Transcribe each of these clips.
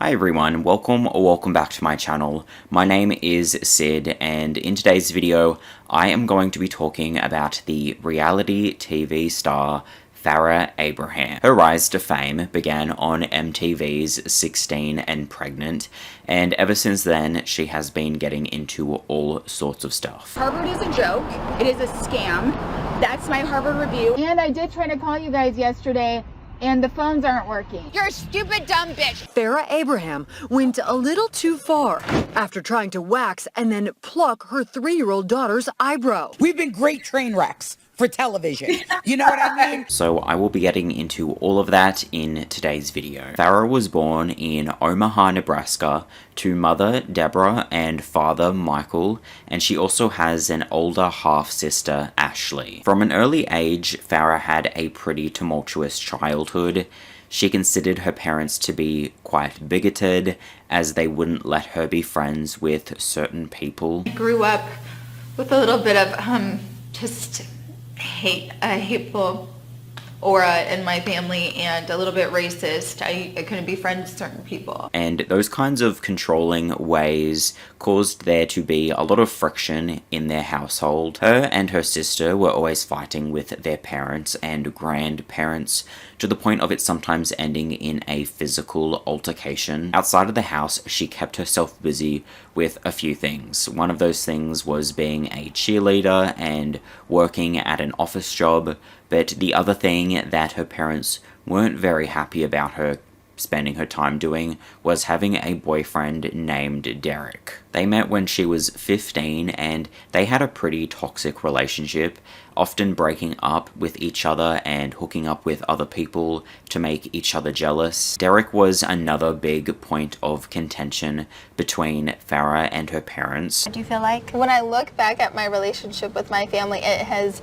Hi everyone, welcome back to my channel. My name is Sid, and in today's video I am going to be talking about the reality TV star Farrah Abraham. Her rise to fame began on MTV's 16 and Pregnant, and ever since then she has been getting into all sorts of stuff. Harvard is a joke, it is a scam. That's my Harvard review. And I did try to call you guys yesterday, and the phones aren't working. You're a stupid dumb bitch. Farrah Abraham went a little too far after trying to wax and then pluck her 3-year-old daughter's eyebrow. We've been great train wrecks for television. You know what I mean? So I will be getting into all of that in today's video. Farrah was born in Omaha, Nebraska to mother Deborah and father Michael, and she also has an older half-sister, Ashley. From an early age, Farrah had a pretty tumultuous childhood. She considered her parents to be quite bigoted, as they wouldn't let her be friends with certain people. I grew up with a little bit of just a hateful aura in my family and a little bit racist. I couldn't be friends with certain people. And those kinds of controlling ways caused there to be a lot of friction in their household. Her and her sister were always fighting with their parents and grandparents, to the point of it sometimes ending in a physical altercation. Outside of the house, she kept herself busy with a few things. One of those things was being a cheerleader and working at an office job, but the other thing that her parents weren't very happy about her spending her time doing was having a boyfriend named Derek. They met when she was 15 and they had a pretty toxic relationship, often breaking up with each other and hooking up with other people to make each other jealous. Derek was another big point of contention between Farrah and her parents. Do you feel like? When I look back at my relationship with my family, it has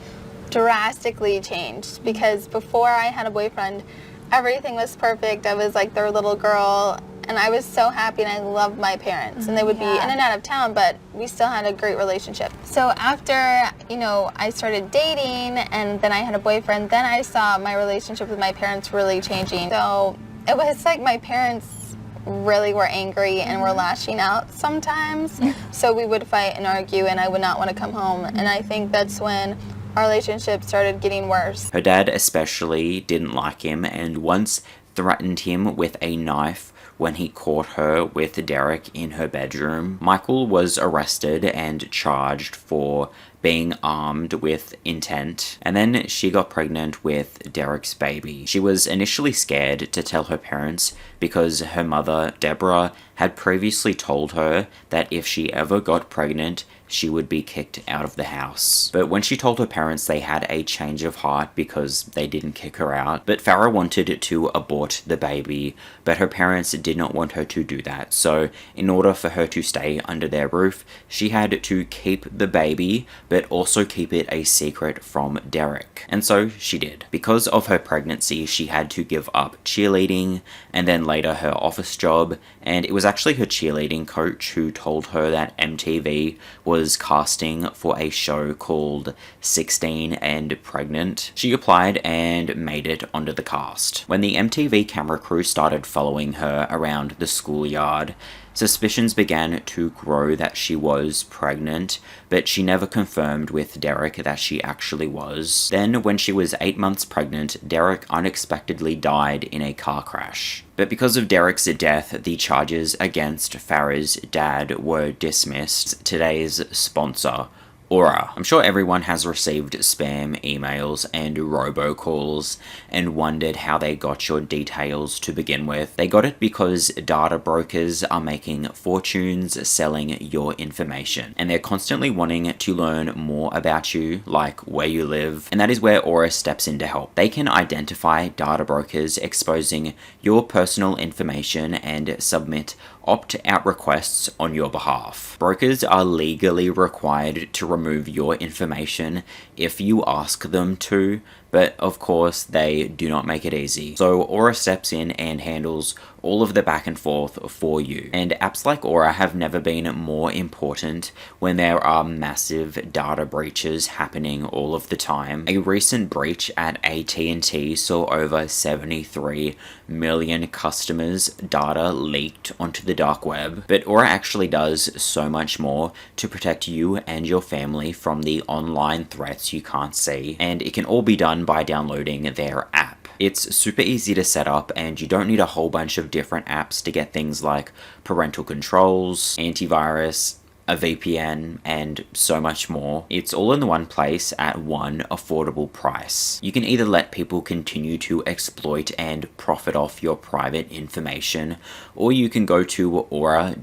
drastically changed, because before I had a boyfriend, everything was perfect. I was like their little girl, and I was so happy, and I loved my parents. And they would be in and out of town, but we still had a great relationship. So after, I started dating, and then I had a boyfriend, then I saw my relationship with my parents really changing. So it was like my parents really were angry and were lashing out sometimes. So we would fight and argue, and I would not want to come home. And I think that's when our relationship started getting worse. Her dad especially didn't like him and once threatened him with a knife when he caught her with Derek in her bedroom. Michael was arrested and charged for being armed with intent, and then she got pregnant with Derek's baby. She was initially scared to tell her parents because her mother, Deborah, had previously told her that if she ever got pregnant, she would be kicked out of the house. But when she told her parents, they had a change of heart because they didn't kick her out. But Farrah wanted to abort the baby, but her parents did not want her to do that. So in order for her to stay under their roof, she had to keep the baby, but also keep it a secret from Derek. And so she did. Because of her pregnancy, she had to give up cheerleading and then later her office job, and it was actually her cheerleading coach who told her that MTV was casting for a show called 16 and Pregnant. She applied and made it onto the cast. When the MTV camera crew started following her around the schoolyard, suspicions began to grow that she was pregnant, but she never confirmed with Derek that she actually was. Then, when she was 8 months pregnant, Derek unexpectedly died in a car crash. But because of Derek's death, the charges against Farrah's dad were dismissed. Today's sponsor, Aura. I'm sure everyone has received spam emails and robocalls and wondered how they got your details to begin with. They got it because data brokers are making fortunes selling your information, and they're constantly wanting to learn more about you, like where you live, and that is where Aura steps in to help. They can identify data brokers exposing your personal information and submit opt-out requests on your behalf. Brokers are legally required to remove your information if you ask them to, But of course, they do not make it easy. So Aura steps in and handles all of the back and forth for you. And apps like Aura have never been more important when there are massive data breaches happening all of the time. A recent breach at AT&T saw over 73 million customers' data leaked onto the dark web. But Aura actually does so much more to protect you and your family from the online threats you can't see. And it can all be done by downloading their app. It's super easy to set up, and you don't need a whole bunch of different apps to get things like parental controls, antivirus, a VPN, and so much more. It's all in one place at one affordable price. You can either let people continue to exploit and profit off your private information, or you can go to aura.com/sid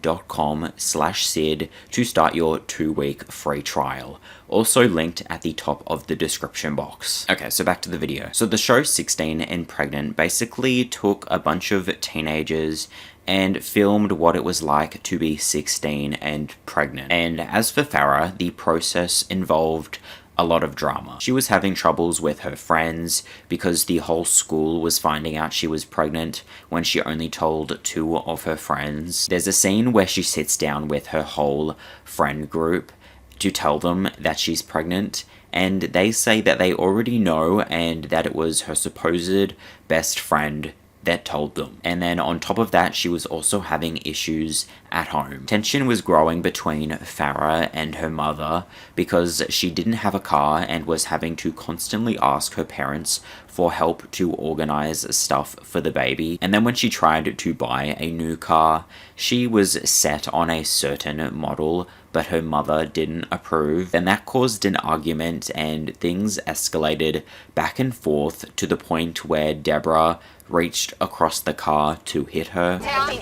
to start your 2-week free trial. Also linked at the top of the description box. Okay, so back to the video. So the show 16 and Pregnant basically took a bunch of teenagers and filmed what it was like to be 16 and pregnant. And as for Farrah, the process involved a lot of drama. She was having troubles with her friends because the whole school was finding out she was pregnant when she only told 2 of her friends. There's a scene where she sits down with her whole friend group to tell them that she's pregnant, and they say that they already know and that it was her supposed best friend that told them. And then on top of that, she was also having issues at home. Tension was growing between Farrah and her mother because she didn't have a car and was having to constantly ask her parents for help to organize stuff for the baby. And then when she tried to buy a new car, she was set on a certain model, but her mother didn't approve. Then that caused an argument, and things escalated back and forth to the point where Deborah reached across the car to hit her.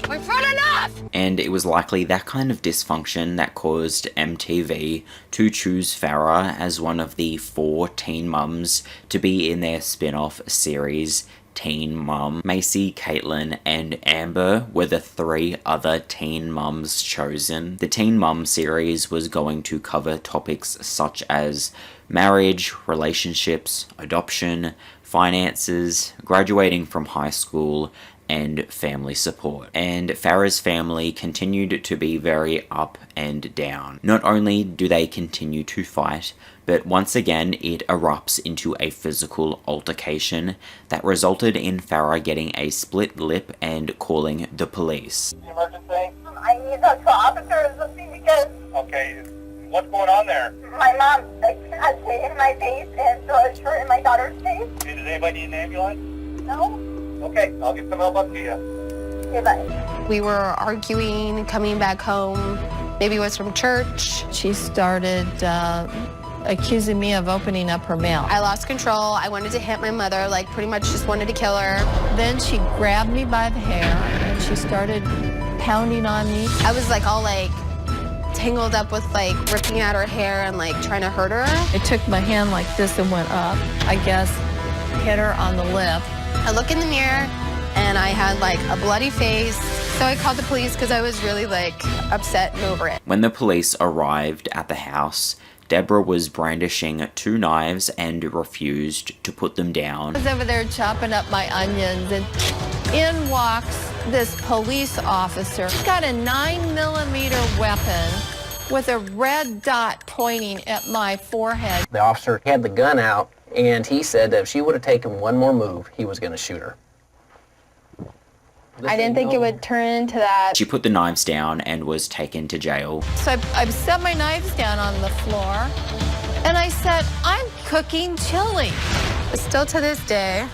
We've run enough! And it was likely that kind of dysfunction that caused MTV to choose Farrah as one of the 4 teen mums to be in their spin-off series, Teen Mum. Macy, Caitlin, and Amber were the 3 other teen mums chosen. The Teen Mum series was going to cover topics such as marriage, relationships, adoption, finances, graduating from high school, and family support. And Farrah's family continued to be very up and down. Not only do they continue to fight, but once again it erupts into a physical altercation that resulted in Farrah getting a split lip and calling the police. Emergency? I need to talk to officer or something because Okay, what's going on there? my mom has hit in my face and so it's hurt in my daughter's face. Does anybody need an ambulance? No? Okay, I'll get some help up to you. Okay, bye. We were arguing, coming back home. Maybe it was from church. She started accusing me of opening up her mail. I lost control. I wanted to hit my mother, like pretty much just wanted to kill her. Then she grabbed me by the hair and she started pounding on me. I was like all like tangled up with like ripping out her hair and like trying to hurt her. I took my hand like this and went up. I guess hit her on the lip. I look in the mirror and I had like a bloody face. So I called the police because I was really like upset and over it. When the police arrived at the house, Deborah was brandishing 2 knives and refused to put them down. I was over there chopping up my onions and in walks this police officer. He's got a 9mm weapon with a red dot pointing at my forehead. The officer had the gun out, and he said that if she would have taken one more move, he was going to shoot her. I didn't think it would turn into that. She put the knives down and was taken to jail. So I set my knives down on the floor, and I said, I'm cooking chili. Still to this day,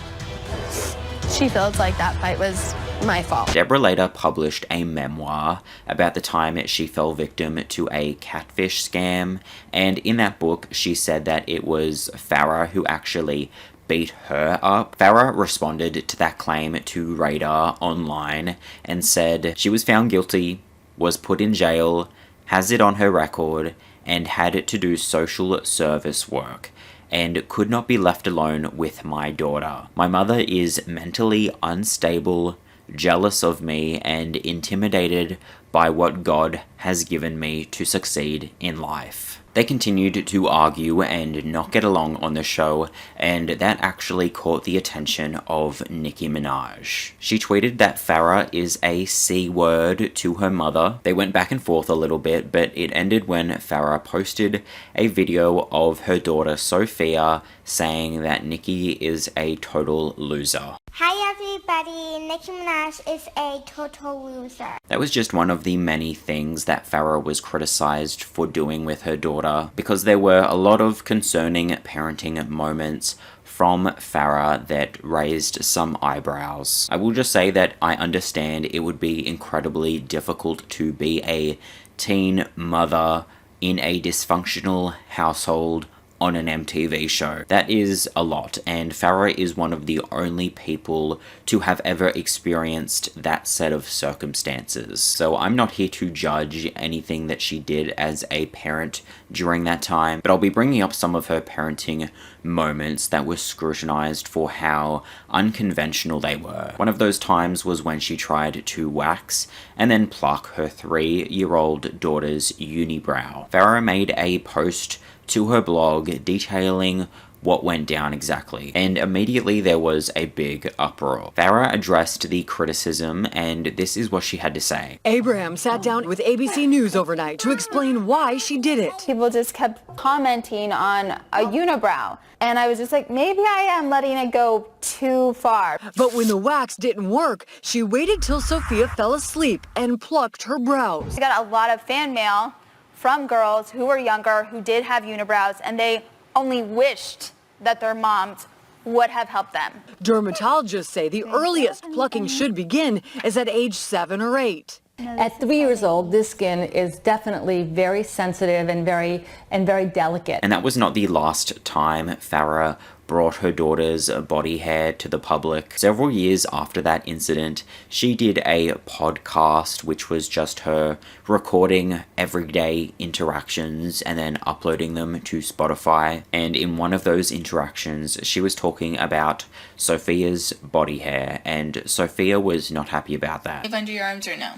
she feels like that fight was my fault. Deborah later published a memoir about the time she fell victim to a catfish scam, and in that book she said that it was Farrah who actually beat her up. Farrah responded to that claim to Radar Online and said she was found guilty, was put in jail, has it on her record, and had to do social service work, and could not be left alone with my daughter. My mother is mentally unstable, jealous of me, and intimidated by what God has given me to succeed in life. They continued to argue and not get along on the show, and that actually caught the attention of Nicki Minaj. She tweeted that Farrah is a C word to her mother. They went back and forth a little bit, but it ended when Farrah posted a video of her daughter Sophia saying that Nicki is a total loser. Hi everybody, Nicki Minaj is a total loser. That was just one of the many things that Farrah was criticized for doing with her daughter, because there were a lot of concerning parenting moments from Farrah that raised some eyebrows. I will just say that I understand it would be incredibly difficult to be a teen mother in a dysfunctional household on an MTV show. That is a lot, and Farrah is one of the only people to have ever experienced that set of circumstances. So I'm not here to judge anything that she did as a parent during that time, but I'll be bringing up some of her parenting moments that were scrutinized for how unconventional they were. One of those times was when she tried to wax and then pluck her 3-year-old daughter's unibrow. Farrah made a post to her blog detailing what went down exactly, and immediately there was a big uproar. Farrah addressed the criticism, and this is what she had to say. Abraham sat down with ABC News overnight to explain why she did it. People just kept commenting on a unibrow, and I was just like, maybe I am letting it go too far. But when the wax didn't work, she waited till Sophia fell asleep and plucked her brows. I got a lot of fan mail from girls who were younger who did have unibrows, and they only wished that their moms would have helped them. Dermatologists say the earliest plucking should begin is at age 7 or 8. At 3 years old, this skin is definitely very sensitive and very delicate. And that was not the last time Farrah brought her daughter's body hair to the public. Several years after that incident, she did a podcast which was just her recording everyday interactions and then uploading them to Spotify. And in one of those interactions, she was talking about Sophia's body hair, and Sophia was not happy about that. Under your arms or no?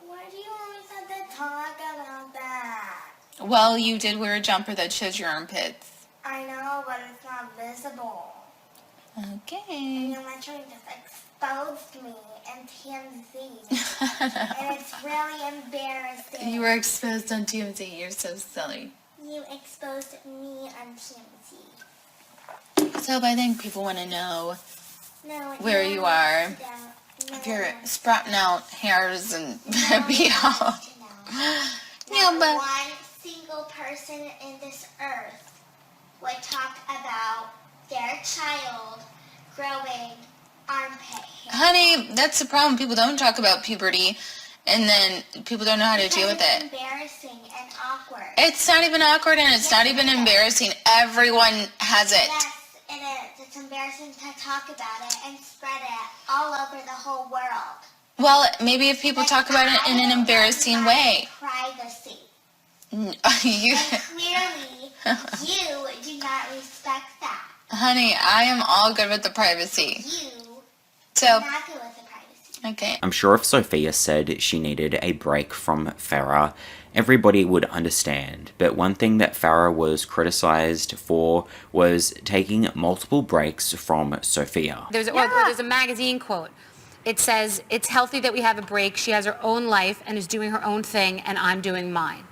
Why do you always have to talk about that? Well, you did wear a jumper that shows your armpits. I know, but it's not visible. Okay. And you literally just exposed me in TMZ. And it's really embarrassing. You were exposed on TMZ. You're so silly. You exposed me on TMZ. So I think people want to know where you are. No. If you're sprouting out hairs and BL. No, but one single person in this earth would talk about their child growing armpit hair. Honey, that's the problem. People don't talk about puberty, and then people don't know how to deal with it. It's embarrassing and awkward. It's not even awkward, and it's not even embarrassing. Everyone has it. Yes, it is. It's embarrassing to talk about it and spread it all over the whole world. Well, maybe if people talk about it in an embarrassing way. Privacy. You... And clearly, you do not respect that. Honey, I am all good with the privacy. You So, are not good with the privacy. okay. I'm sure if Sophia said she needed a break from Farrah, everybody would understand. But one thing that Farrah was criticized for was taking multiple breaks from Sophia. There's a magazine quote. It says, "It's healthy that we have a break. She has her own life and is doing her own thing, and I'm doing mine."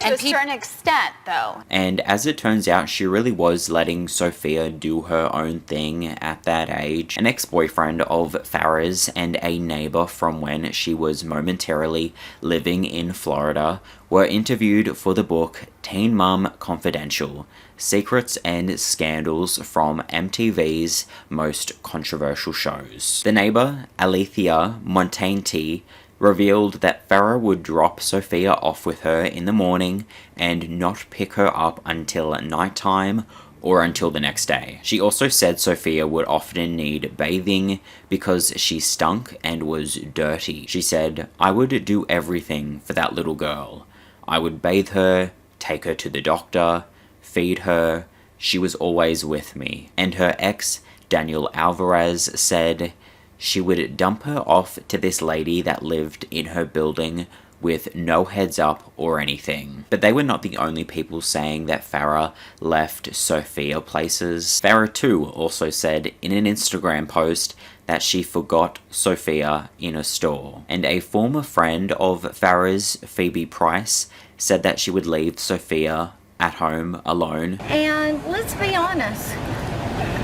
To a certain extent, though. And as it turns out, she really was letting Sophia do her own thing at that age. An ex-boyfriend of Farrah's and a neighbor from when she was momentarily living in Florida were interviewed for the book Teen Mom Confidential: Secrets and Scandals from MTV's Most Controversial Shows. The neighbor, Alethea Montagne, revealed that Farrah would drop Sophia off with her in the morning and not pick her up until nighttime or until the next day. She also said Sophia would often need bathing because she stunk and was dirty. She said, "I would do everything for that little girl. I would bathe her, take her to the doctor, feed her. She was always with me." And her ex, Daniel Alvarez, said, she would dump her off to this lady that lived in her building with no heads up or anything. But they were not the only people saying that Farrah left Sophia places. Farrah too also said in an Instagram post that she forgot Sophia in a store. And a former friend of Farrah's, Phoebe Price, said that she would leave Sophia at home alone. And let's be honest,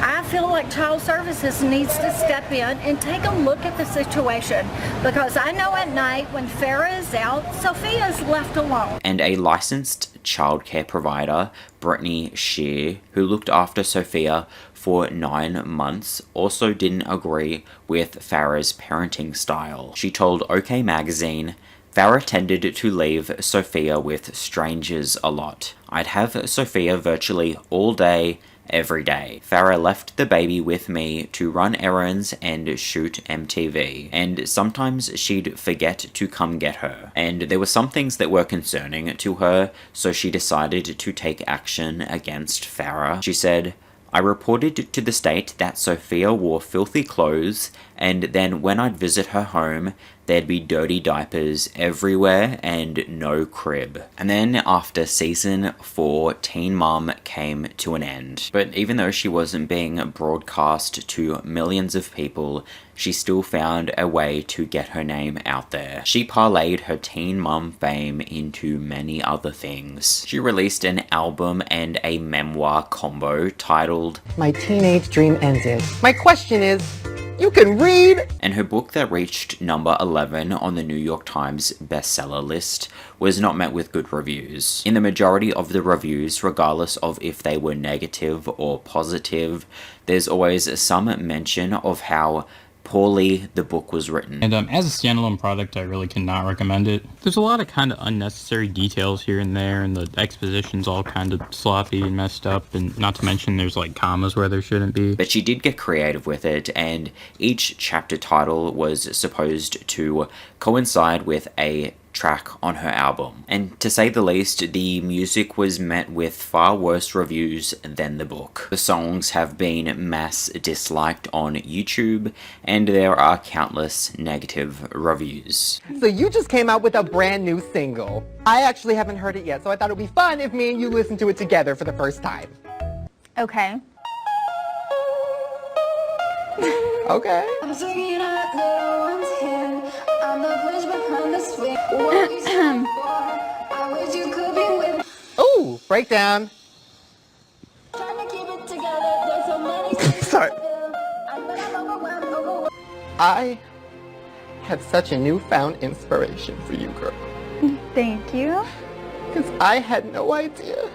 I feel like Child Services needs to step in and take a look at the situation, because I know at night when Farrah is out, Sophia is left alone. And a licensed childcare provider, Brittany Shear, who looked after Sophia for 9 months, also didn't agree with Farrah's parenting style. She told OK Magazine, "Farrah tended to leave Sophia with strangers a lot. I'd have Sophia virtually all day, every day. Farrah left the baby with me to run errands and shoot MTV, and sometimes she'd forget to come get her. And there were some things that were concerning to her, so she decided to take action against Farrah." She said, "I reported to the state that Sophia wore filthy clothes, and then when I'd visit her home, there'd be dirty diapers everywhere and no crib." And then after season 4, Teen Mom came to an end. But even though she wasn't being broadcast to millions of people, she still found a way to get her name out there. She parlayed her Teen Mom fame into many other things. She released an album and a memoir combo titled My Teenage Dream Ended. My question is, you can read? And her book that reached number 11 on the New York Times bestseller list was not met with good reviews. In the majority of the reviews, regardless of if they were negative or positive, there's always some mention of how poorly the book was written. And as a standalone product, I really cannot recommend it. There's a lot of kind of unnecessary details here and there, and the exposition's all kind of sloppy and messed up, and not to mention there's like commas where there shouldn't be. But she did get creative with it, and each chapter title was supposed to coincide with a track on her album. And to say the least, the music was met with far worse reviews than the book. The songs have been mass disliked on YouTube, and there are countless negative reviews. So you just came out with a brand new single. I actually haven't heard it yet, so I thought it would be fun if me and you listened to it together for the first time. Okay. Okay. I'm singing out no one's here. I'm the bridge behind the swing. I wish you could be with. Ooh, breakdown. Trying to keep it together. There's so many things. Sorry. I'm overwhelmed. I had such a newfound inspiration for you, girl. Thank you. Because I had no idea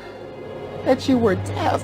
that you were deaf.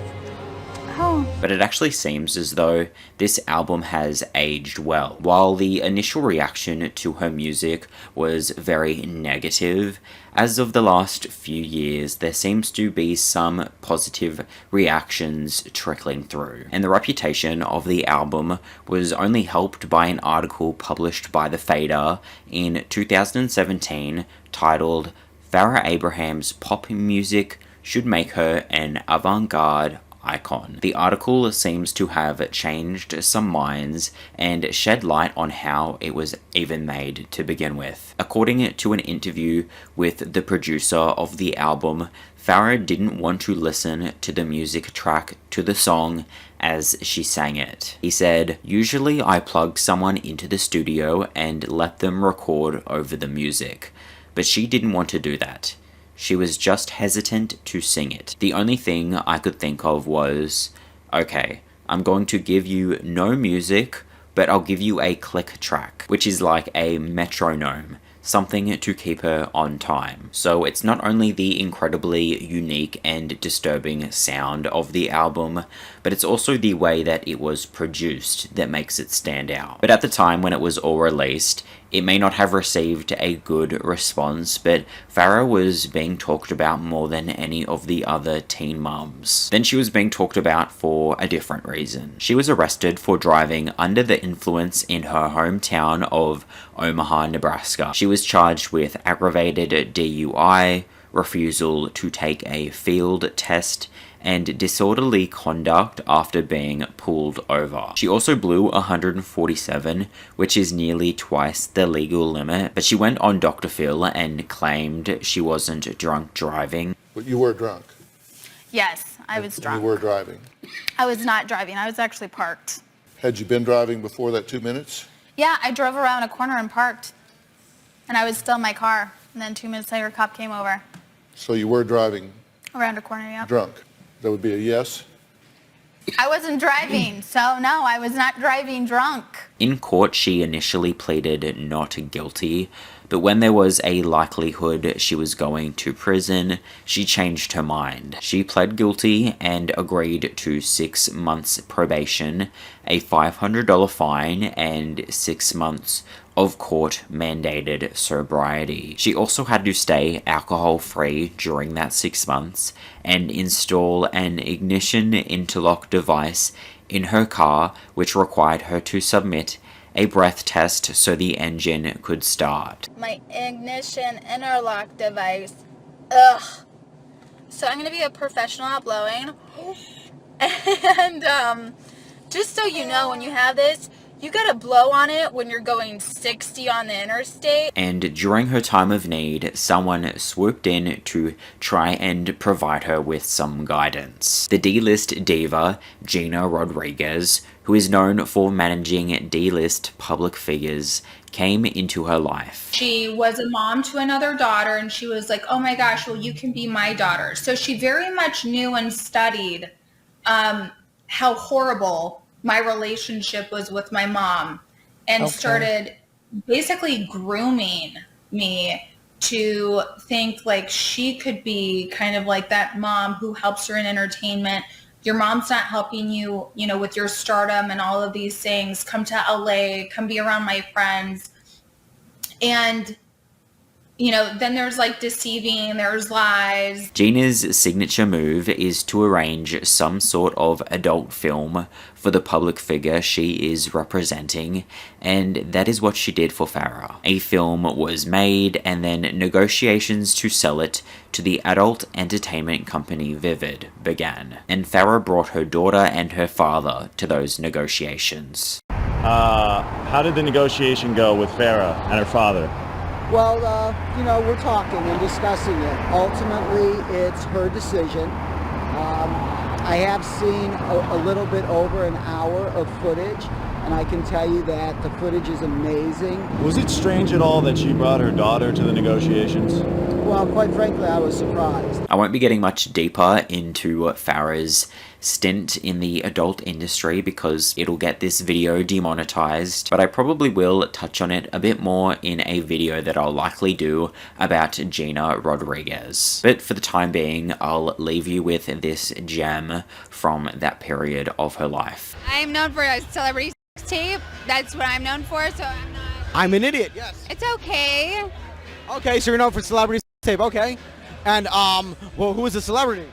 Oh. But it actually seems as though this album has aged well. While the initial reaction to her music was very negative, as of the last few years, there seems to be some positive reactions trickling through. And the reputation of the album was only helped by an article published by The Fader in 2017 titled "Farrah Abraham's Pop Music Should Make Her an Avant-Garde Icon." The article seems to have changed some minds and shed light on how it was even made to begin with. According to an interview with the producer of the album, Farrah didn't want to listen to the music track to the song as she sang it. He said, "Usually I plug someone into the studio and let them record over the music, but she didn't want to do that. She was just hesitant to sing it. The only thing I could think of was, okay, I'm going to give you no music, but I'll give you a click track," which is like a metronome, something to keep her on time. So it's not only the incredibly unique and disturbing sound of the album, but it's also the way that it was produced that makes it stand out. But at the time when it was all released, it may not have received a good response, but Farrah was being talked about more than any of the other teen mums. Then she was being talked about for a different reason. She was arrested for driving under the influence in her hometown of Omaha, Nebraska. She was charged with aggravated DUI, refusal to take a field test, and disorderly conduct after being pulled over. She also blew 147, which is nearly twice the legal limit, but she went on Dr. Phil and claimed she wasn't drunk driving. But you were drunk. Yes, I was drunk. You were driving. I was not driving. I was actually parked. Had you been driving before that 2 minutes? Yeah, I drove around a corner and parked. And I was still in my car. And then 2 minutes later, a cop came over. So you were driving Around a corner, yeah. drunk. That would be a yes? I wasn't driving, so no, I was not driving drunk. In court, she initially pleaded not guilty, but when there was a likelihood she was going to prison, she changed her mind. She pled guilty and agreed to 6 months probation, a $500 fine, and 6 months of court-mandated sobriety. She also had to stay alcohol-free during that 6 months and install an ignition interlock device in her car, which required her to submit a breath test so the engine could start. My ignition interlock device. Ugh. So I'm gonna be a professional at blowing. And just so you know, when you have this, you gotta blow on it when you're going 60 on the interstate. And during her time of need, someone swooped in to try and provide her with some guidance. The D-list diva, Gina Rodriguez, who is known for managing D-list public figures, came into her life. She was a mom to another daughter, and she was like, oh my gosh, well, you can be my daughter. So she very much knew and studied how horrible my relationship was with my mom, and started basically grooming me to think like she could be kind of like that mom who helps her in entertainment. Your mom's not helping you, you know, with your stardom and all of these things. Come to LA, come be around my friends. And you know, then there's like deceiving, there's lies. Gina's signature move is to arrange some sort of adult film for the public figure she is representing, and that is what she did for Farrah. A film was made, and then negotiations to sell it to the adult entertainment company Vivid began, and Farrah brought her daughter and her father to those negotiations. How did the negotiation go with Farrah and her father? Well, you know, we're talking and discussing it. Ultimately, it's her decision. I have seen a little bit over an hour of footage, and I can tell you that the footage is amazing. Was it strange at all that she brought her daughter to the negotiations? Well, quite frankly, I was surprised. I won't be getting much deeper into Farrah's stint in the adult industry because it'll get this video demonetized, but I probably will touch on it a bit more in a video that I'll likely do about Gina Rodriguez. But for the time being, I'll leave you with this gem from that period of her life. I'm known for a celebrity sex tape. That's what I'm known for, so I'm not... I'm an idiot, yes. It's okay. Okay, so you're known for celebrity tape, okay. And, well, who is the celebrity?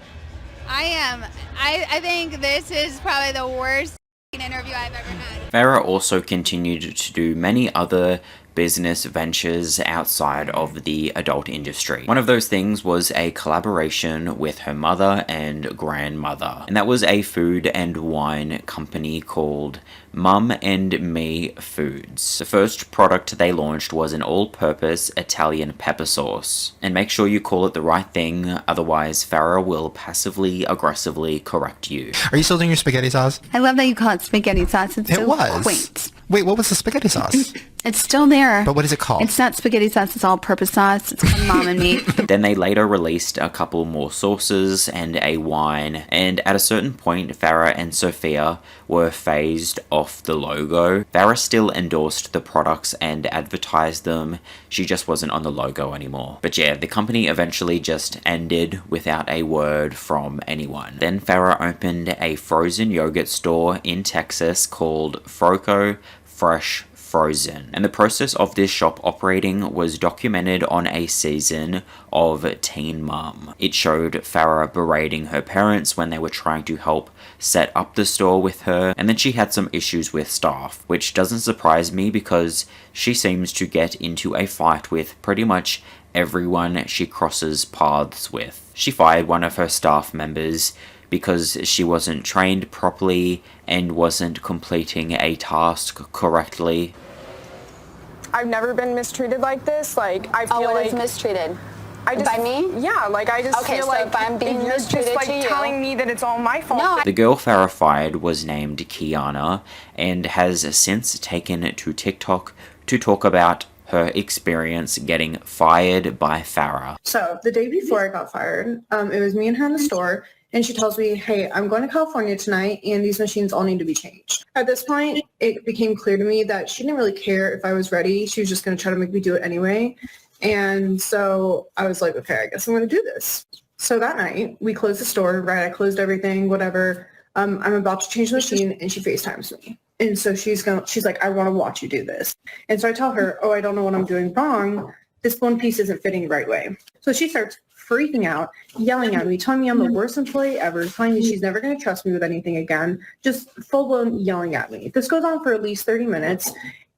I am. I think this is probably the worst interview I've ever had. Farrah also continued to do many other business ventures outside of the adult industry. One of those things was a collaboration with her mother and grandmother, and that was a food and wine company called Mum and Me Foods. The first product they launched was an all-purpose Italian pepper sauce. And make sure you call it the right thing, otherwise Farrah will passively aggressively correct you. Are you still doing your spaghetti sauce? I love that you call it spaghetti sauce. It's so quaint. Wait, what was the spaghetti sauce? It's still there. But what is it called? It's not spaghetti sauce, it's all-purpose sauce. It's called Mom and Me. Then they later released a couple more sauces and a wine, and at a certain point, Farrah and Sophia were phased off the logo. Farrah still endorsed the products and advertised them, she just wasn't on the logo anymore. But yeah, the company eventually just ended without a word from anyone. Then Farrah opened a frozen yogurt store in Texas called Froco Fresh Frozen, and the process of this shop operating was documented on a season of Teen Mom. It showed Farrah berating her parents when they were trying to help set up the store with her, and then she had some issues with staff, which doesn't surprise me because she seems to get into a fight with pretty much everyone she crosses paths with. She fired one of her staff members because she wasn't trained properly and wasn't completing a task correctly. I've never been mistreated like this. Like, I feel what like is mistreated? I just, by me? Yeah, like I just Okay, feel so like if I'm being you're just mistreated like to you- telling me that it's all my fault. The girl Farrah fired was named Kiana and has since taken to TikTok to talk about her experience getting fired by Farrah. So the day before I got fired, it was me and her in the store, and she tells me, hey, I'm going to California tonight and these machines all need to be changed. At this point, it became clear to me that she didn't really care if I was ready. She was just going to try to make me do it anyway. And so I was like, okay, I guess I'm going to do this. So that night, we closed the store, right? I closed everything, whatever. I'm about to change the machine, and she FaceTimes me. And so she's like, I want to watch you do this. And so I tell her, oh, I don't know what I'm doing wrong. This one piece isn't fitting the right way. So she starts freaking out, yelling at me, telling me I'm the worst employee ever, telling me she's never going to trust me with anything again, just full-blown yelling at me. This goes on for at least 30 minutes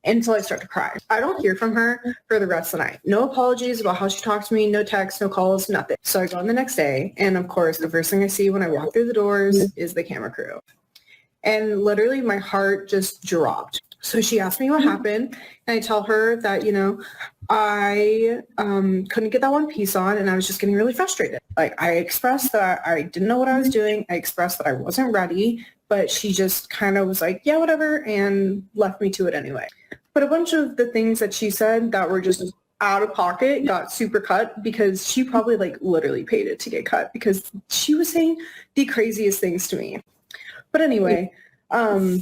until I start to cry. I don't hear from her for the rest of the night. No apologies about how she talked to me, no texts, no calls, nothing. So I go in the next day, and of course, the first thing I see when I walk through the doors is the camera crew. And literally my heart just dropped. So she asked me what happened, and I tell her that, I couldn't get that one piece on, and I was just getting really frustrated. Like, I expressed that I didn't know what I was doing. I expressed that I wasn't ready, but she just kind of was like, yeah, whatever, and left me to it anyway. But a bunch of the things that she said that were just out of pocket got super cut because she probably literally paid it to get cut because she was saying the craziest things to me. But anyway, so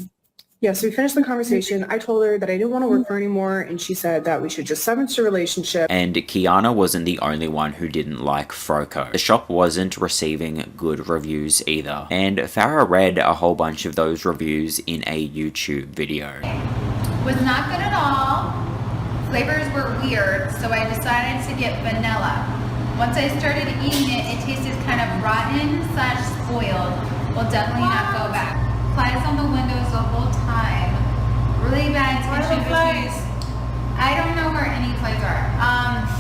we finished the conversation. I told her that I didn't want to work for her anymore, and she said that we should just severance the relationship. And Kiana wasn't the only one who didn't like Froco. The shop wasn't receiving good reviews either. And Farrah read a whole bunch of those reviews in a YouTube video. Was not good at all. Flavors were weird, so I decided to get vanilla. Once I started eating it, it tasted kind of rotten/spoiled. Will definitely not go back. Flies on the windows the whole time. Really bad tension between. I don't know where any flies are.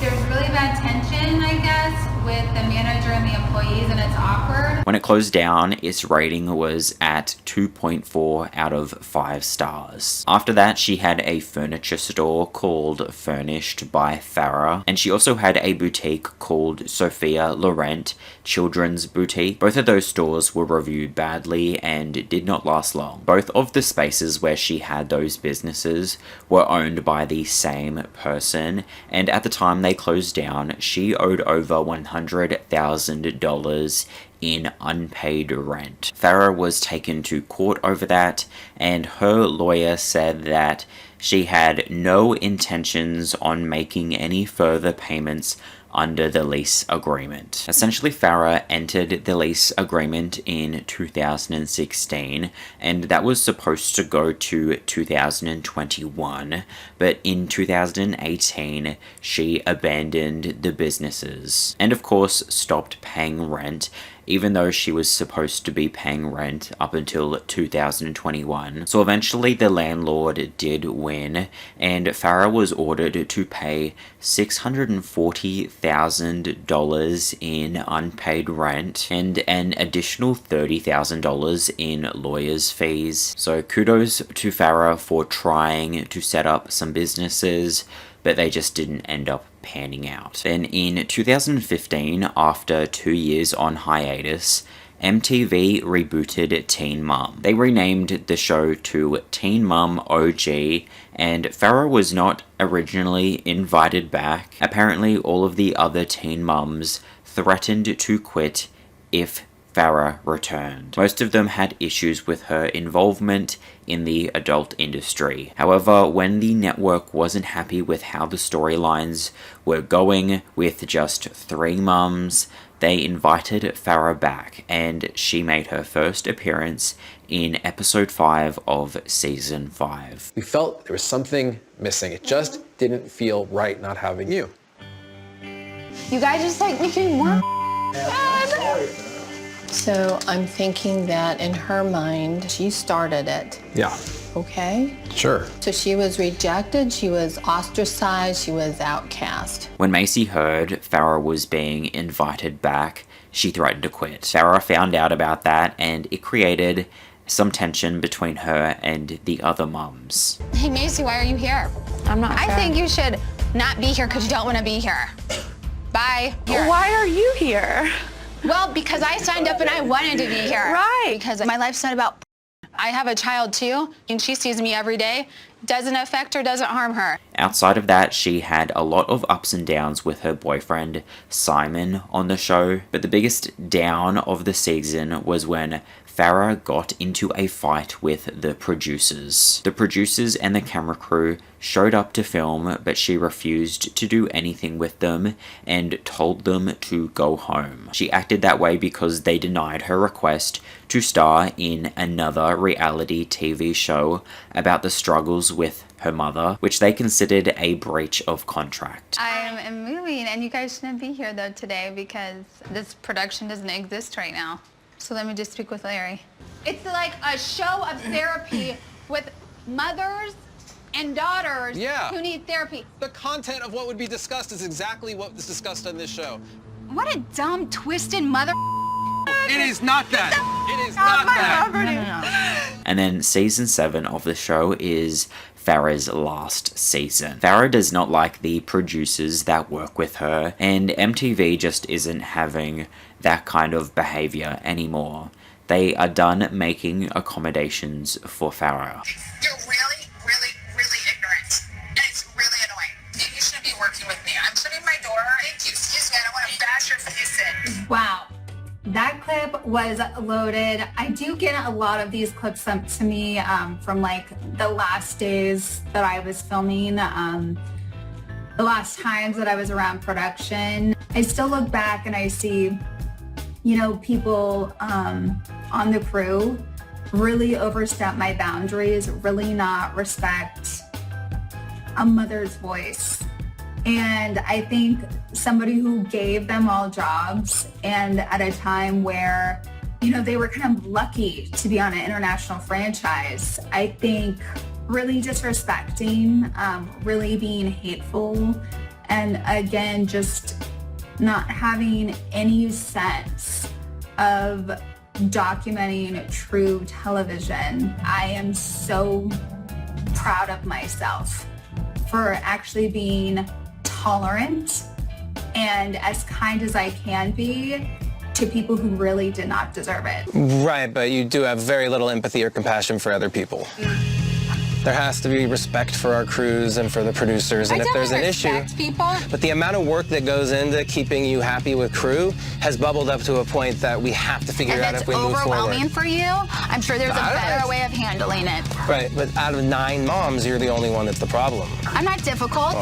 There's really bad tension, I guess, with the manager and the employees, and it's awkward. When it closed down, its rating was at 2.4 out of 5 stars. After that, she had a furniture store called Furnished by Farrah, and she also had a boutique called Sophia Laurent Children's Boutique. Both of those stores were reviewed badly and did not last long. Both of the spaces where she had those businesses were owned by the same person, and at the time they closed down, she owed over $100,000 in unpaid rent. Farrah was taken to court over that, and her lawyer said that she had no intentions on making any further payments under the lease agreement. Essentially, Farrah entered the lease agreement in 2016, and that was supposed to go to 2021, but in 2018, she abandoned the businesses, and of course stopped paying rent, even though she was supposed to be paying rent up until 2021. So eventually the landlord did win, and Farrah was ordered to pay $640,000 in unpaid rent and an additional $30,000 in lawyer's fees. So kudos to Farrah for trying to set up some businesses, but they just didn't end up panning out. Then in 2015, after 2 years on hiatus, MTV rebooted Teen Mum. They renamed the show to Teen Mum OG, and Farrah was not originally invited back. Apparently, all of the other teen mums threatened to quit if Farrah returned. Most of them had issues with her involvement in the adult industry. However, when the network wasn't happy with how the storylines were going with just 3 mums, they invited Farrah back, and she made her first appearance in episode 5 of season 5. We felt there was something missing. It just didn't feel right not having you. You guys just making more. So I'm thinking that in her mind, she started it. Yeah. Okay? Sure. So she was rejected, she was ostracized, she was outcast. When Macy heard Farrah was being invited back, she threatened to quit. Farrah found out about that, and it created some tension between her and the other mums. Hey, Macy, why are you here? I'm not I sure. think you should not be here because you don't want to be here. Bye. Here. Why are you here? Well, because I signed up and I wanted to be here. Right. Because my life's not about I have a child too, and she sees me every day. Doesn't affect her, doesn't harm her. Outside of that, she had a lot of ups and downs with her boyfriend, Simon, on the show, but the biggest down of the season was when Farrah got into a fight with the producers. The producers and the camera crew showed up to film, but she refused to do anything with them and told them to go home. She acted that way because they denied her request to star in another reality TV show about the struggles with her mother, which they considered a breach of contract. I'm moving, and you guys shouldn't be here though today because this production doesn't exist right now. So let me just speak with Larry. It's like a show of therapy with mothers and daughters who need therapy. The content of what would be discussed is exactly what was discussed on this show. What a dumb, twisted mother. It is not that. It is not that. No. And then season 7 of the show is Farrah's last season. Farrah does not like the producers that work with her, and MTV just isn't having that kind of behavior anymore. They are done making accommodations for Farrah. You're really, really, really ignorant. And it's really annoying. You shouldn't be working with me. I'm shutting my door. Thank you. Excuse me. I don't want to bash your face in. Wow. That clip was loaded. I do get a lot of these clips sent to me from like the last days that I was filming, the last times that I was around production. I still look back and I see, you know, people on the crew really overstep my boundaries, really not respect a mother's voice. And I think somebody who gave them all jobs and at a time where, you know, they were kind of lucky to be on an international franchise, I think really disrespecting, really being hateful, and again, just not having any sense of documenting true television. I am so proud of myself for actually being tolerant and as kind as I can be to people who really did not deserve it. Right, but you do have very little empathy or compassion for other people. There has to be respect for our crews and for the producers, and if there's an issue, people. but the amount of work that goes into keeping you happy with crew has bubbled up to a point that we have to figure out if we move forward. If it's overwhelming for you, I'm sure there's a better way of handling it. Right, but out of 9 moms, you're the only one that's the problem. I'm not difficult.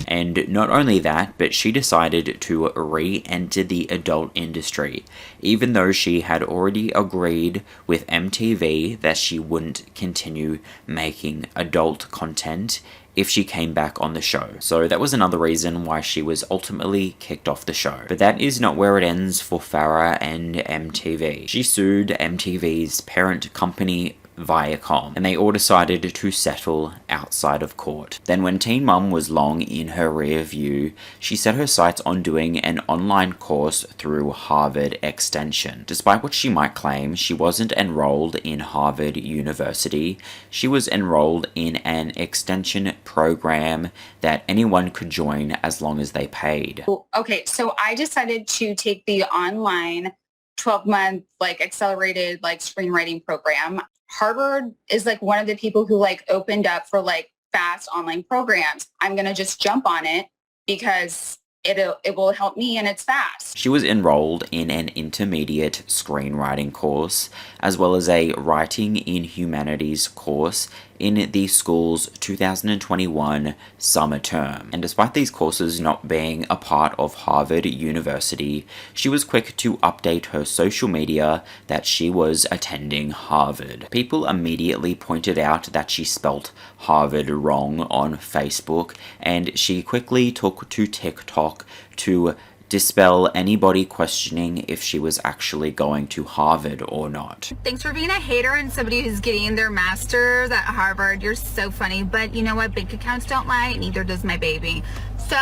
And not only that, but she decided to re-enter the adult industry, even though she had already agreed with MTV that she wouldn't continue making adult content if she came back on the show. So that was another reason why she was ultimately kicked off the show. But that is not where it ends for Farrah and MTV. She sued MTV's parent company, Viacom, and they all decided to settle outside of court. Then when Teen Mum was long in her rear view, she set her sights on doing an online course through Harvard Extension. Despite what she might claim, she wasn't enrolled in Harvard University. She was enrolled in an extension program that anyone could join as long as they paid. Okay, so I decided to take the online 12-month accelerated screenwriting program. Harvard is one of the people who opened up for fast online programs. I'm going to just jump on it because it will help me and it's fast. She was enrolled in an intermediate screenwriting course as well as a writing in humanities course in the school's 2021 summer term. And despite these courses not being a part of Harvard University, she was quick to update her social media that she was attending Harvard. People immediately pointed out that she spelt Harvard wrong on Facebook, and she quickly took to TikTok to dispel anybody questioning if she was actually going to Harvard or not. Thanks for being a hater and somebody who's getting their master's at Harvard. You're so funny, but you know what? Bank accounts don't lie, neither does my baby. So,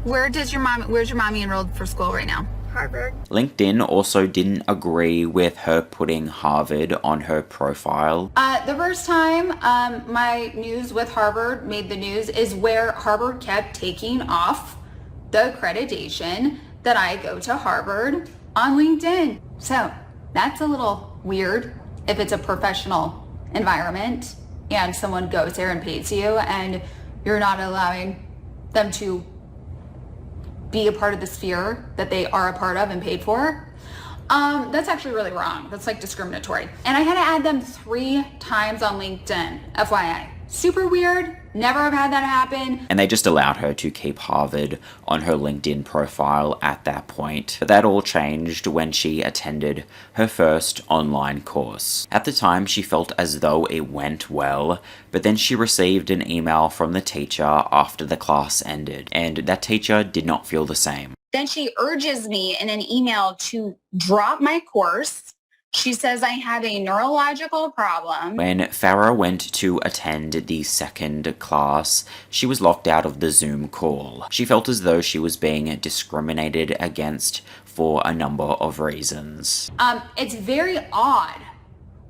where's your mommy enrolled for school right now? Harvard. LinkedIn also didn't agree with her putting Harvard on her profile. The first time my news with Harvard made the news is where Harvard kept taking off the accreditation that I go to Harvard on LinkedIn. So that's a little weird if it's a professional environment and someone goes there and pays you and you're not allowing them to be a part of the sphere that they are a part of and paid for. That's actually really wrong. That's like discriminatory. And I had to add them 3 times on LinkedIn, FYI. Super weird. Never have had that happen. And they just allowed her to keep Harvard on her LinkedIn profile at that point. But that all changed when she attended her first online course. At the time, she felt as though it went well, but then she received an email from the teacher after the class ended, and that teacher did not feel the same. Then she urges me in an email to drop my course. She says I have a neurological problem. When Farrah went to attend the second class, she was locked out of the Zoom call. She felt as though she was being discriminated against for a number of reasons. It's very odd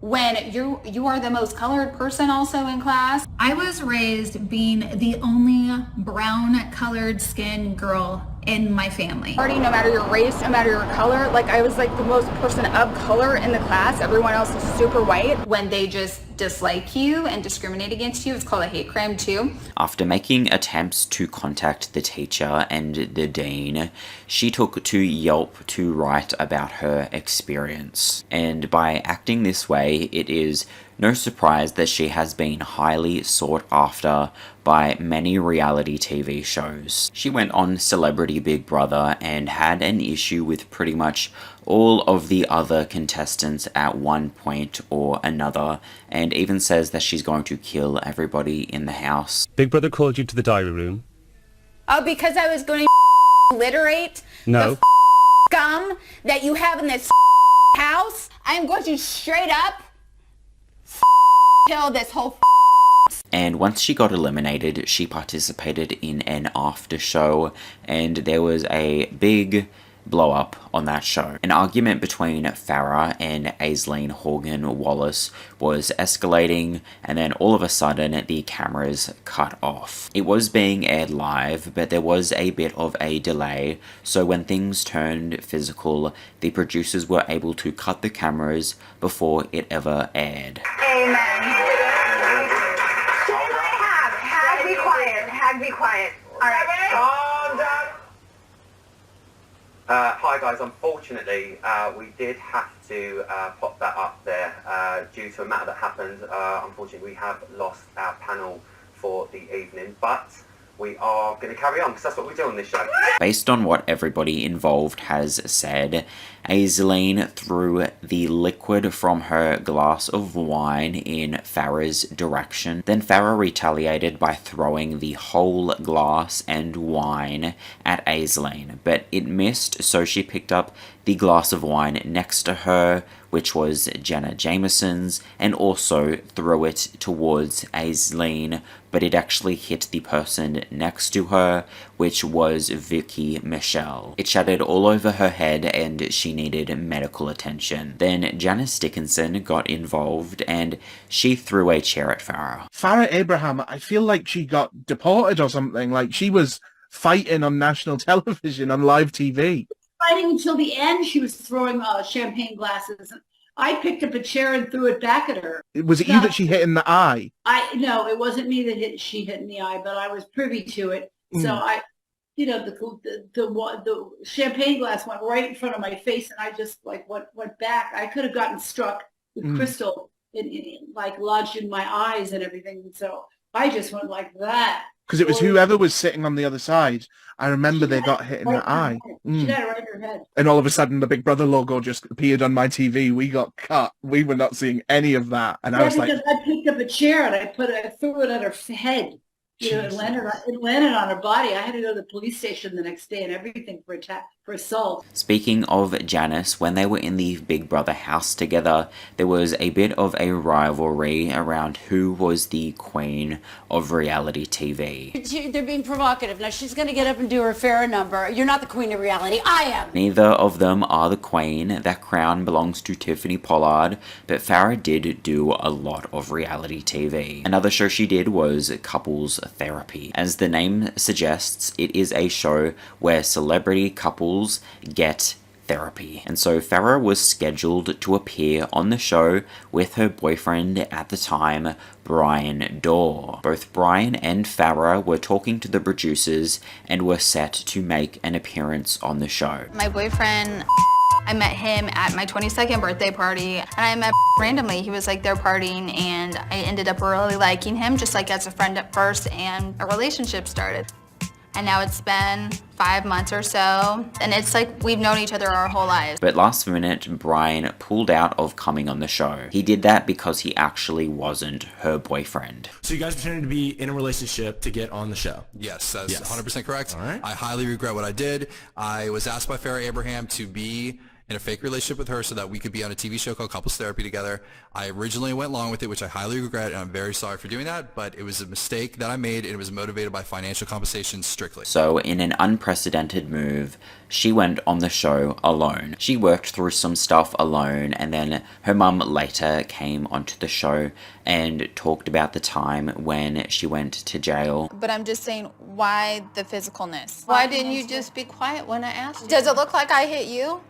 when you are the most colored person also in class. I was raised being the only brown colored skin girl in my family. Party, no matter your race, no matter your color, like I was like the most person of color in the class. Everyone else is super white. When they just dislike you and discriminate against you, it's called a hate crime too. After making attempts to contact the teacher and the dean, she took to Yelp to write about her experience. And by acting this way, it is no surprise that she has been highly sought after by many reality TV shows. She went on Celebrity Big Brother and had an issue with pretty much all of the other contestants at one point or another, and even says that she's going to kill everybody in the house. Big Brother called you to the diary room? Oh, because I was going to literate No. the scum that you have in this house. I am going to straight up kill this whole And once she got eliminated, she participated in an after show, and there was a big blow up on that show. An argument between Farrah and Aislinn Horgan Wallace was escalating, and then all of a sudden the cameras cut off. It was being aired live, but there was a bit of a delay, so when things turned physical, the producers were able to cut the cameras before it ever aired. Amen. Hag, be quiet. Hag, be quiet. All right. Calm down. Hi guys, unfortunately we did have to pop that up there due to a matter that happened. Unfortunately we have lost our panel for the evening, but we are going to carry on because that's what we do on this show. Based on what everybody involved has said, Aislinn threw the liquid from her glass of wine in Farrah's direction. Then Farrah retaliated by throwing the whole glass and wine at Aislinn, but it missed, so she picked up the glass of wine next to her, which was Jenna Jameson's, and also threw it towards Aislinn, but it actually hit the person next to her, which was Vicky Michelle. It shattered all over her head and she needed medical attention. Then Janice Dickinson got involved and she threw a chair at Farrah. Farrah Abraham, I feel like she got deported or something, like she was fighting on national television, on live TV. Fighting until the end. She was throwing champagne glasses. I picked up a chair and threw it back at her. Was it you that she hit in the eye? No, it wasn't me that she hit in the eye, but I was privy to it. So the champagne glass went right in front of my face, and I just went back. I could have gotten struck with crystal, like lodged in my eyes and everything. So I just went like that. Because it was whoever was sitting on the other side. I remember they got hit in the eye. She had it right in her head. And all of a sudden, the Big Brother logo just appeared on my TV. We got cut. We were not seeing any of that. And I was like, because I picked up a chair and I threw it at her head. You know, it landed on her body. I had to go to the police station the next day and everything for assault. Speaking of Janice, when they were in the Big Brother house together, there was a bit of a rivalry around who was the queen of reality TV. They're being provocative. Now she's going to get up and do her Farrah number. You're not the queen of reality. I am. Neither of them are the queen. That crown belongs to Tiffany Pollard, but Farrah did do a lot of reality TV. Another show she did was Couples Therapy. As the name suggests, it is a show where celebrity couples get therapy. And so Farrah was scheduled to appear on the show with her boyfriend at the time, Brian Dorr. Both Brian and Farrah were talking to the producers and were set to make an appearance on the show. My boyfriend, I met him at my 22nd birthday party, and I met randomly. He was like there partying, and I ended up really liking him, just like as a friend at first, and a relationship started. And now it's been 5 months or so, and it's like we've known each other our whole lives. But last minute, Brian pulled out of coming on the show. He did that because he actually wasn't her boyfriend. So you guys pretended to be in a relationship to get on the show? Yes, that's Yes. 100% correct. All right. I highly regret what I did. I was asked by Farrah Abraham to be in a fake relationship with her so that we could be on a TV show called Couples Therapy together. I originally went along with it, which I highly regret, and I'm very sorry for doing that, but it was a mistake that I made, and it was motivated by financial compensation strictly. So in an unprecedented move, she went on the show alone. She worked through some stuff alone, and then her mum later came onto the show and talked about the time when she went to jail. But I'm just saying, why the physicalness? Why didn't you just be quiet when I asked you? Does it look like I hit you?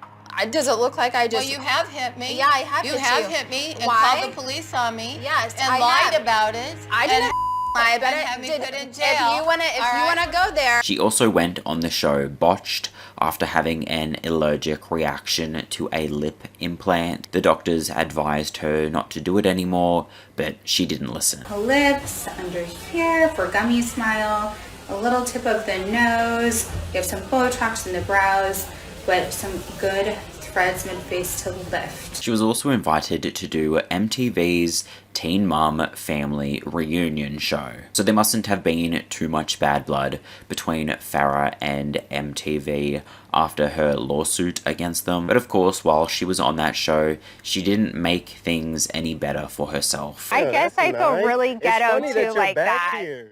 Does it look like I just... Well, you have hit me. Yeah, I have you hit have you. hit me and Why? called the police on me. Yes, and I lied have. about it. I didn't lie about and it. have me put in If jail. you wanna go there... She also went on the show botched after having an allergic reaction to a lip implant. The doctors advised her not to do it anymore, but she didn't listen. Her lips, under here for gummy smile, a little tip of the nose. You have some Botox in the brows, but some good threads mid-face to lift. She was also invited to do MTV's Teen Mum Family Reunion show. So there mustn't have been too much bad blood between Farrah and MTV after her lawsuit against them. But of course, while she was on that show, she didn't make things any better for herself. I guess I feel really ghetto too, like that.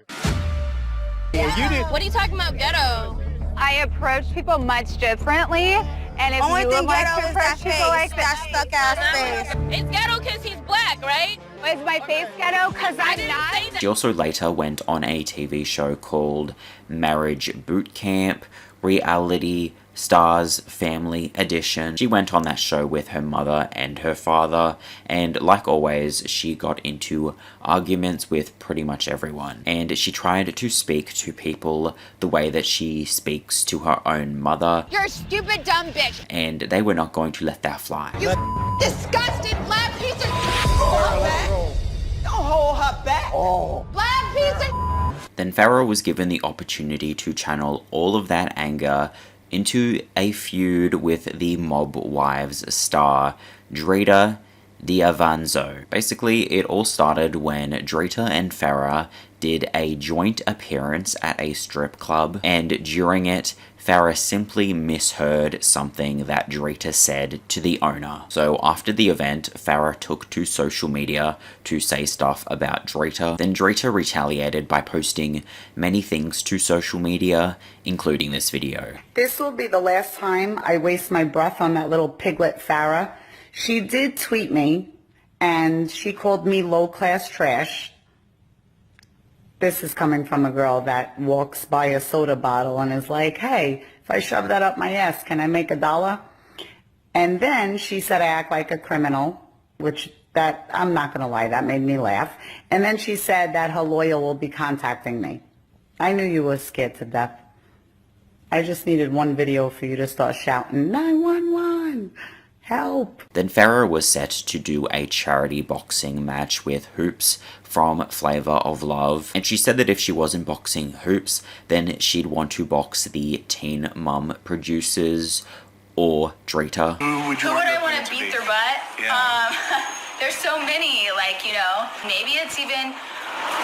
What are you talking about, ghetto? I approach people much differently, and if you would like to approach people like that stuck ass face. It's ghetto because he's black, right? Is my face ghetto? Because I'm not. She also later went on a TV show called Marriage Boot Camp, Reality Stars Family Edition. She went on that show with her mother and her father, and like always, she got into arguments with pretty much everyone. And she tried to speak to people the way that she speaks to her own mother. You're a stupid, dumb bitch. And they were not going to let that fly. You disgusting black piece of Don't hold her back. Black piece of Then Farrah was given the opportunity to channel all of that anger into a feud with the Mob Wives star, Drita VS Farrah. Basically, it all started when Drita and Farrah did a joint appearance at a strip club, and during it, Farrah simply misheard something that Drita said to the owner. So after the event, Farrah took to social media to say stuff about Drita. Then Drita retaliated by posting many things to social media, including this video. This will be the last time I waste my breath on that little piglet Farrah. She did tweet me, and she called me low-class trash. This is coming from a girl that walks by a soda bottle and is like, hey, if I shove that up my ass, can I make $1? And then she said I act like a criminal, which that, I'm not going to lie, that made me laugh. And then she said that her lawyer will be contacting me. I knew you were scared to death. I just needed one video for you to start shouting, 911, help. Then Farrah was set to do a charity boxing match with Hoops from Flavor of Love, and she said that if she wasn't boxing Hoops, then she'd want to box the Teen Mum producers or Drita. Who would I want to beat their butt? Yeah. There's so many, like, you know, maybe it's even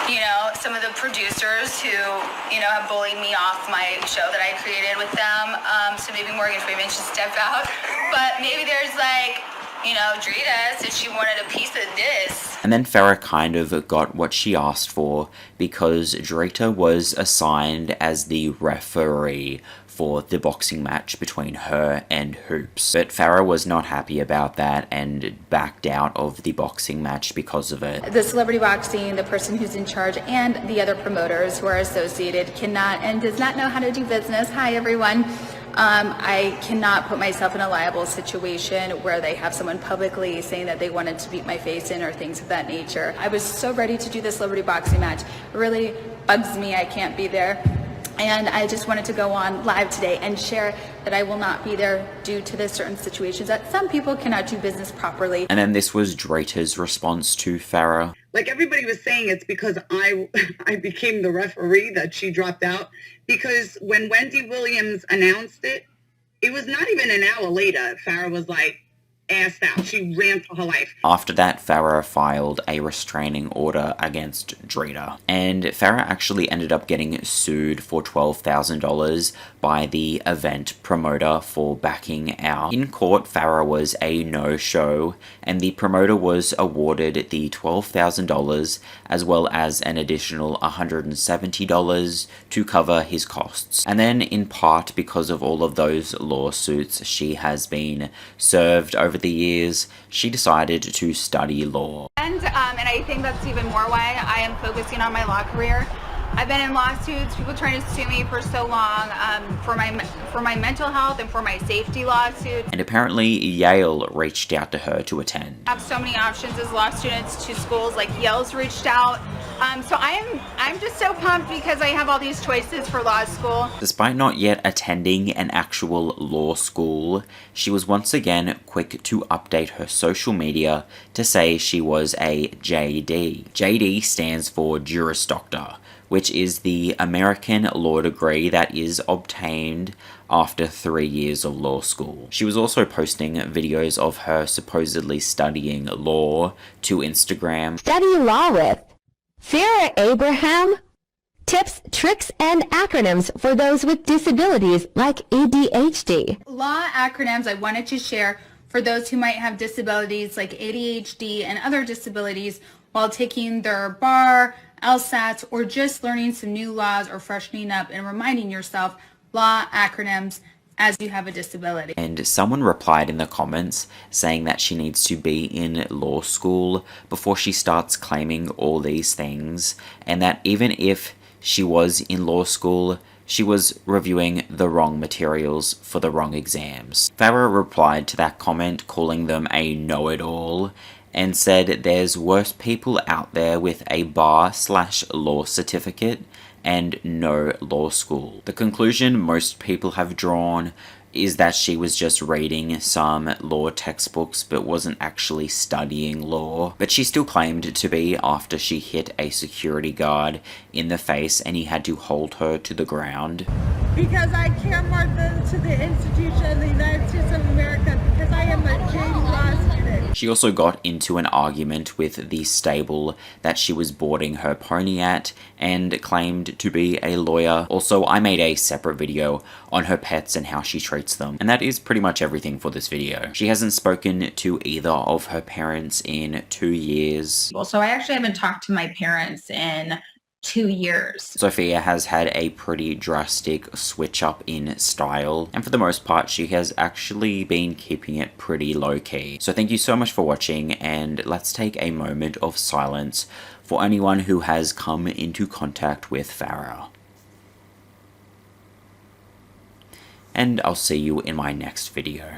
you know, some of the producers who, you know, have bullied me off my show that I created with them. So maybe Morgan Freeman should step out. But maybe there's like, you know, Drita said she wanted a piece of this. And then Farrah kind of got what she asked for because Drita was assigned as the referee for the boxing match between her and Hoops. But Farrah was not happy about that and backed out of the boxing match because of it. The celebrity boxing, the person who's in charge, and the other promoters who are associated cannot and does not know how to do business. Hi, everyone. I cannot put myself in a liable situation where they have someone publicly saying that they wanted to beat my face in or things of that nature. I was so ready to do this celebrity boxing match. It really bugs me I can't be there. And I just wanted to go on live today and share that I will not be there due to the certain situations that some people cannot do business properly. And then this was Drita's response to Farrah. Like everybody was saying, it's because I became the referee that she dropped out. Because when Wendy Williams announced it, it was not even an hour later. Farrah was like, assed out. She ran for her life. After that, Farrah filed a restraining order against Drita. And Farrah actually ended up getting sued for $12,000 by the event promoter for backing out. In court, Farrah was a no-show, and the promoter was awarded the $12,000 as well as an additional $170 to cover his costs. And then, in part because of all of those lawsuits she has been served over the years, she decided to study law. And I think that's even more why I am focusing on my law career. I've been in lawsuits, people trying to sue me for so long for my mental health and for my safety lawsuits. And apparently Yale reached out to her to attend. I have so many options as law students to schools, like Yale's reached out. So I'm just so pumped because I have all these choices for law school. Despite not yet attending an actual law school, she was once again quick to update her social media to say she was a JD. JD stands for Juris Doctor, which is the American law degree that is obtained after 3 years of law school. She was also posting videos of her supposedly studying law to Instagram. Study law with Farrah Abraham. Tips, tricks, and acronyms for those with disabilities like ADHD. Law acronyms I wanted to share for those who might have disabilities like ADHD and other disabilities while taking their bar, LSATs, or just learning some new laws or freshening up and reminding yourself law acronyms as you have a disability. And someone replied in the comments saying that she needs to be in law school before she starts claiming all these things, and that even if she was in law school, she was reviewing the wrong materials for the wrong exams. Farrah replied to that comment calling them a know-it-all and said there's worse people out there with a bar/law certificate and no law school. The conclusion most people have drawn is that she was just reading some law textbooks but wasn't actually studying law. But she still claimed to be after she hit a security guard in the face and he had to hold her to the ground. Because I care more to the institution of the United States of America because I am a JD law student. She also got into an argument with the stable that she was boarding her pony at and claimed to be a lawyer. Also, I made a separate video on her pets and how she treats them. And that is pretty much everything for this video. She hasn't spoken to either of her parents in 2 years. So I actually haven't talked to my parents in 2 years. Sophia has had a pretty drastic switch up in style, and for the most part she has actually been keeping it pretty low-key. So thank you so much for watching, and let's take a moment of silence for anyone who has come into contact with Farrah. And I'll see you in my next video.